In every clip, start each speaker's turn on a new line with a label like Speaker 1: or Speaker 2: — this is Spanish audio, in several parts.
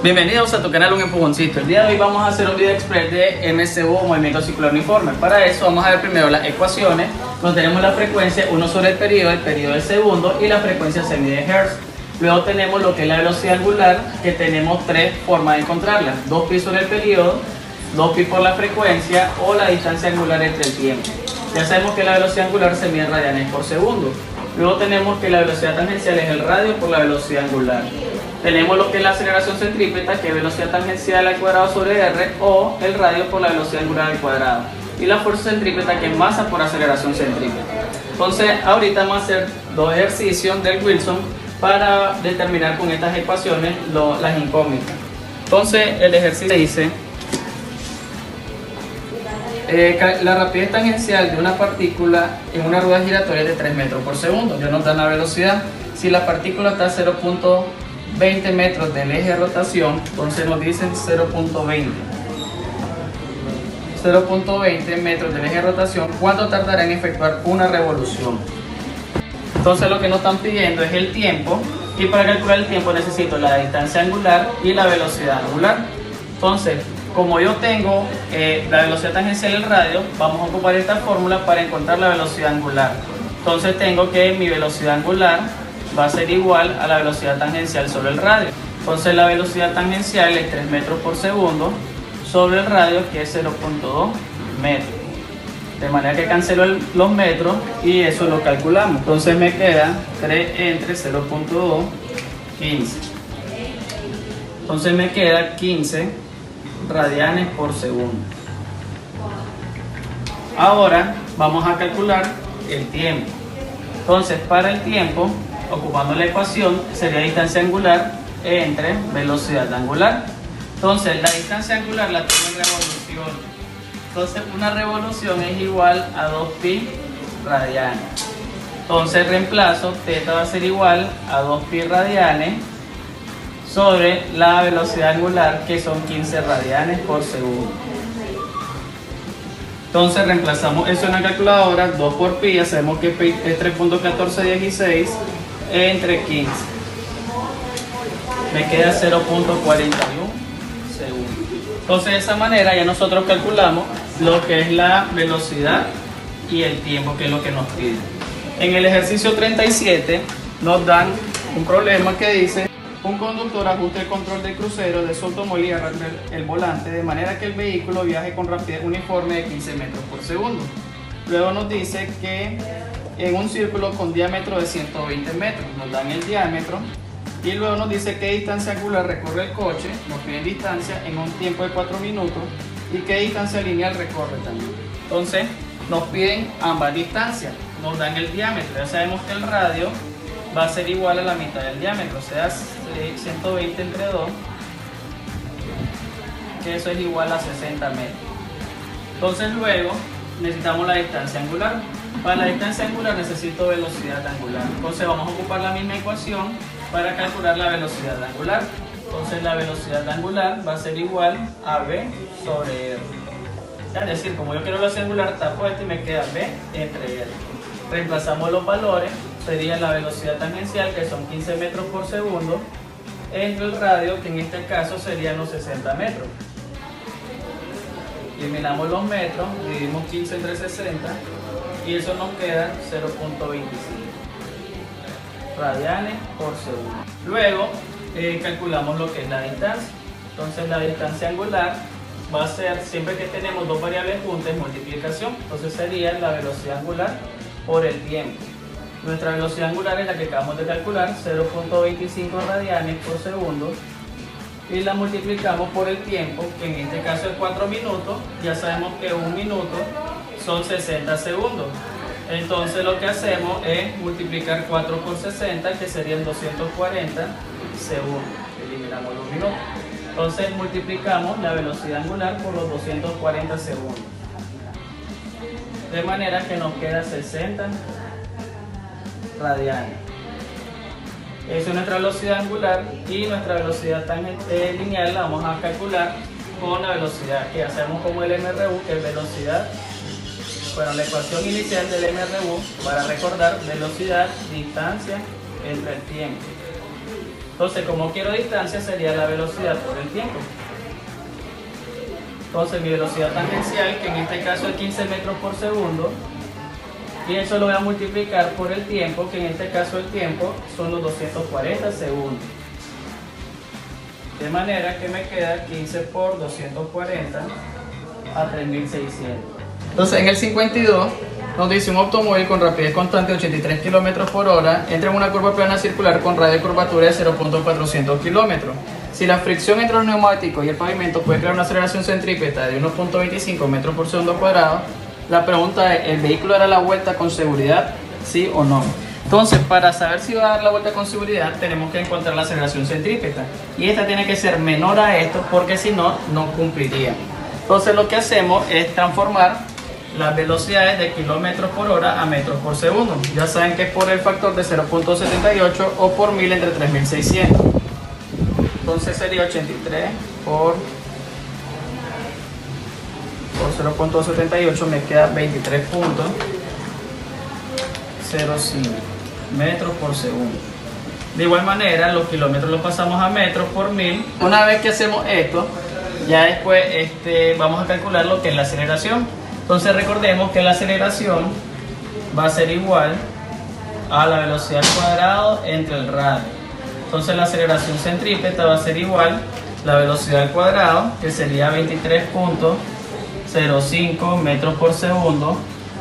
Speaker 1: Bienvenidos a tu canal Un Empujoncito. El día de hoy vamos a hacer un video express de MCU o movimiento circular uniforme. Para eso vamos a ver primero las ecuaciones, donde tenemos la frecuencia 1 sobre el periodo del segundo y la frecuencia se mide en Hz. Luego tenemos lo que es la velocidad angular, que tenemos tres formas de encontrarla: 2pi sobre el periodo, 2pi por la frecuencia o la distancia angular entre el tiempo. Ya sabemos que la velocidad angular se mide en radianes por segundo. Luego tenemos que la velocidad tangencial es el radio por la velocidad angular. Tenemos lo que es la aceleración centrípeta, que es velocidad tangencial al cuadrado sobre r, o el radio por la velocidad angular al cuadrado. Y la fuerza centrípeta, que es masa por aceleración centrípeta. Entonces, ahorita vamos a hacer dos ejercicios del Wilson para determinar con estas ecuaciones las incógnitas. Entonces, el ejercicio dice: la rapidez tangencial de una partícula en una rueda giratoria es de 3 metros por segundo. Ya nos dan la velocidad. Si la partícula está a 0.20 metros del eje de rotación, entonces nos dicen 0.20 metros del eje de rotación, ¿cuánto tardará en efectuar una revolución? Entonces lo que nos están pidiendo es el tiempo, y para calcular el tiempo necesito la distancia angular y la velocidad angular. Entonces, como yo tengo la velocidad tangencial y el radio, vamos a ocupar esta fórmula para encontrar la velocidad angular. Entonces tengo que mi velocidad angular va a ser igual a la velocidad tangencial sobre el radio. Entonces la velocidad tangencial es 3 metros por segundo sobre el radio, que es 0.2 metros. De manera que cancelo los metros y eso lo calculamos. Entonces me queda 3 entre 0.2, 15. Entonces me queda 15 radianes por segundo. Ahora vamos a calcular el tiempo. Entonces, para el tiempo, ocupando la ecuación, sería distancia angular entre velocidad angular. Entonces, la distancia angular la tengo en revolución. Entonces, una revolución es igual a 2pi radianes. Entonces, reemplazo, θ va a ser igual a 2pi radianes sobre la velocidad angular, que son 15 radianes por segundo. Entonces reemplazamos eso en la calculadora. 2 por pi, ya sabemos que pi es 3.1416 entre 15. Me queda 0.41 segundos. Entonces de esa manera ya nosotros calculamos lo que es la velocidad y el tiempo, que es lo que nos pide. En el ejercicio 37 nos dan un problema que dice: un conductor ajusta el control del crucero de su automóvil y arrastra el volante de manera que el vehículo viaje con rapidez uniforme de 15 metros por segundo. Luego nos dice que en un círculo con diámetro de 120 metros, nos dan el diámetro, y luego nos dice qué distancia angular recorre el coche, nos piden distancia en un tiempo de 4 minutos, y qué distancia lineal recorre también. Entonces nos piden ambas distancias, nos dan el diámetro. Ya sabemos que el radio va a ser igual a la mitad del diámetro, o sea, 120 entre 2, que eso es igual a 60 metros. Entonces luego necesitamos la distancia angular. Para la distancia angular necesito velocidad angular. Entonces vamos a ocupar la misma ecuación para calcular la velocidad angular. Entonces la velocidad angular va a ser igual a v sobre r. Es decir, como yo quiero la velocidad angular, tapo esto y me queda v entre r. Reemplazamos los valores. Sería la velocidad tangencial, que son 15 metros por segundo, entre el radio, que en este caso serían los 60 metros. Eliminamos los metros, dividimos 15 entre 60 y eso nos queda 0.25 radianes por segundo. Luego calculamos lo que es la distancia. Entonces la distancia angular va a ser, siempre que tenemos dos variables juntas, multiplicación. Entonces sería la velocidad angular por el tiempo. Nuestra velocidad angular es la que acabamos de calcular, 0.25 radianes por segundo, y la multiplicamos por el tiempo, que en este caso es 4 minutos. Ya sabemos que un minuto son 60 segundos. Entonces lo que hacemos es multiplicar 4 por 60, que serían 240 segundos. Eliminamos los minutos. Entonces multiplicamos la velocidad angular por los 240 segundos. De manera que nos queda 60 radianes. Esa es nuestra velocidad angular, y nuestra velocidad lineal la vamos a calcular con la velocidad que hacemos como el MRU, que es velocidad. Bueno, la ecuación inicial del MRU, para recordar: velocidad, distancia entre el tiempo. Entonces, como quiero distancia, sería la velocidad por el tiempo. Entonces, mi velocidad tangencial, que en este caso es 15 metros por segundo, y eso lo voy a multiplicar por el tiempo, que en este caso el tiempo son los 240 segundos. De manera que me queda 15 por 240 a 3600. Entonces, en el 52 nos dice un automóvil con rapidez constante de 83 km por hora entra en una curva plana circular con radio de curvatura de 0.400 km. Si la fricción entre los neumáticos y el pavimento puede crear una aceleración centrípeta de 1.25 metros por segundo cuadrado, la pregunta es, ¿el vehículo dará la vuelta con seguridad? ¿Sí o no? Entonces, para saber si va a dar la vuelta con seguridad, tenemos que encontrar la aceleración centrípeta. Y esta tiene que ser menor a esto, porque si no, no cumpliría. Entonces, lo que hacemos es transformar las velocidades de kilómetros por hora a metros por segundo. Ya saben que es por el factor de 0.78 o por 1000 entre 3600. Entonces sería 83 por 0.78, me queda 23.05 metros por segundo. De igual manera, los kilómetros los pasamos a metros por 1000. Una vez que hacemos esto, ya después vamos a calcular lo que es la aceleración. Entonces recordemos que la aceleración va a ser igual a la velocidad al cuadrado entre el radio. Entonces la aceleración centrípeta va a ser igual a la velocidad al cuadrado, que sería 23.05 metros por segundo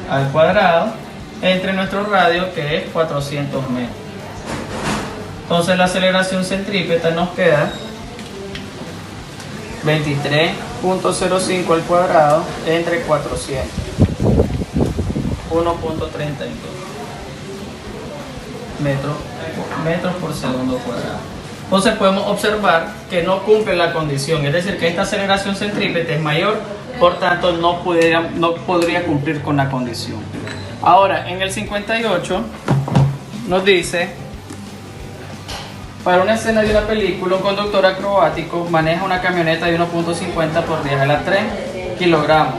Speaker 1: al cuadrado, entre nuestro radio, que es 400 metros. Entonces la aceleración centrípeta nos queda 23.05 al cuadrado entre 400, 1.32 metros por segundo cuadrado. Entonces podemos observar que no cumple la condición, es decir, que esta aceleración centrípeta es mayor, por tanto no podría cumplir con la condición. Ahora, en el 58 nos dice: para una escena de una película, un conductor acrobático maneja una camioneta de 1.50 por 10 a la 3 kilogramos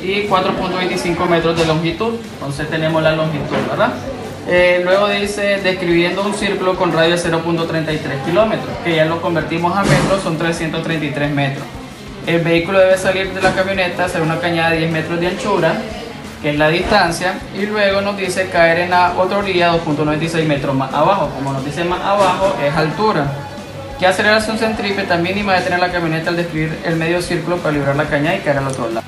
Speaker 1: y 4.25 metros de longitud. Entonces tenemos la longitud, ¿verdad? Luego dice, describiendo un círculo con radio de 0.33 kilómetros, que ya lo convertimos a metros, son 333 metros. El vehículo debe salir de la camioneta, hacer una cañada de 10 metros de anchura, que es la distancia, y luego nos dice caer en la otra orilla 2.96 metros más abajo. Como nos dice más abajo, es altura. ¿Qué aceleración centrípeta mínima debe tener la camioneta al describir el medio círculo para librar la cañada y caer al otro lado?